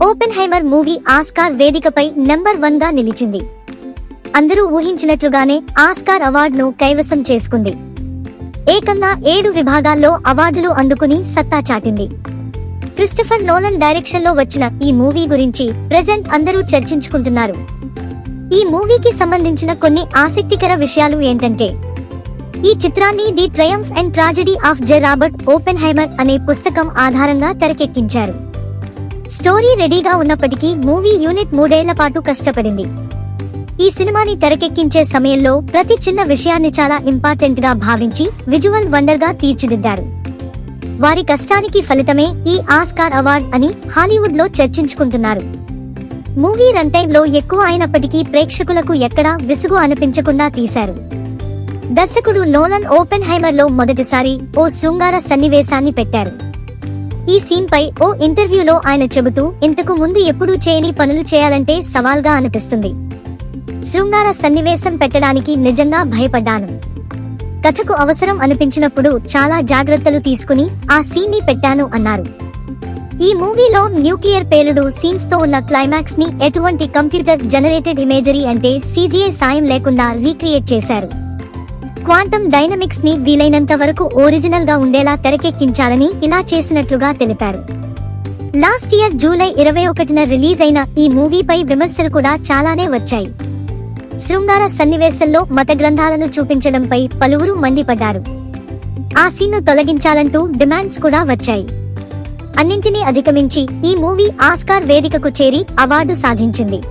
Oppenheimer movie Oscar వేదికపై number 1 గా నిలిచింది. అందరూ ఊహించినట్లుగానే ఆస్కార్ అవార్డును కైవసం చేసుకుంది. ఏకంగా 7 విభాగాల్లో అవార్డులు అందుకుని సత్తా చాటింది. క్రిస్టఫర్ నోలన్ డైరెక్షన్ లో వచ్చిన ఈ మూవీ గురించి ప్రెజెంట్ అందరూ చర్చించుకుంటున్నారు. ఈ మూవీకి సంబంధించిన కొన్ని ఆసక్తికర విషయాలు ఏంటంటే, ఈ చిత్రాన్ని the Triumph and tragedy of J Robert Oppenheimer అనే పుస్తకం ఆధారంగా తెరకెక్కించారు. స్టోరీ రెడీగా ఉన్నప్పటికీ మూవీ యూనిట్ 3 ఏళ్ల పాటు కష్టపడింది. ఈ సినిమాని తెరకెక్కించే సమయంలో ప్రతి చిన్న విషయాన్ని చాలా ఇంపార్టెంట్ గా భావించి విజువల్ వండర్ గా తీర్చిదిద్దారు. వారి కష్టానికి ఫలితమే ఈ ఆస్కార్ అవార్డ్ అని హాలీవుడ్ లో చర్చించుకుంటున్నారు. మూవీ రన్ టైమ్ లో ఎక్కువ అయినప్పటికీ ప్రేక్షకులకు ఎక్కడా విసుగు అనిపించకుండా తీశారు. దర్శకుడు నోలన్ ఓపెన్హైమర్ లో మొదటిసారి ఓ శృంగార సన్నివేశాన్ని పెట్టారు. ఈ సీన్ పై ఓ ఇంటర్వ్యూలో ఆయన చెబుతూ, ఇంతకు ముందు ఎప్పుడూ చేయని పనులు చేయాలంటే సవాల్గా అనిపిస్తుంది. శృంగార సన్నివేశం పెట్టడానికి నిజంగా భయపడ్డాను. కథకు అవసరం అనిపించినప్పుడు చాలా జాగ్రత్తలు తీసుకుని ఆ సీన్ ని పెట్టాను అన్నారు. ఈ మూవీలో న్యూక్లియర్ పేలుడు సీన్స్ తో ఉన్న క్లైమాక్స్ ని ఎటువంటి కంప్యూటర్ జనరేటెడ్ ఇమేజరీ అంటే CGI సాయం లేకుండా రీక్రియేట్ చేశారు. క్వాంటమ్ డైనమిక్స్ ని వీలైనంత వరకు ఒరిజినల్ గా ఉండేలా తెరకెక్కించాలని ఇలా చేసినట్లుగా తెలిపారు. లాస్ట్ ఇయర్ జూలై 21న రిలీజ్ అయిన ఈ మూవీపై విమర్శలు కూడా చాలానే వచ్చాయి. శృంగార సన్నివేశంలో మత గ్రంథాలను చూపించడంపై పలువురు మండిపడ్డారు. ఆ సీన్ను తొలగించాలంటూ డిమాండ్స్ కూడా వచ్చాయి. అన్నింటినీ అధిగమించి ఈ మూవీ ఆస్కార్ వేదికకు చేరి అవార్డు సాధించింది.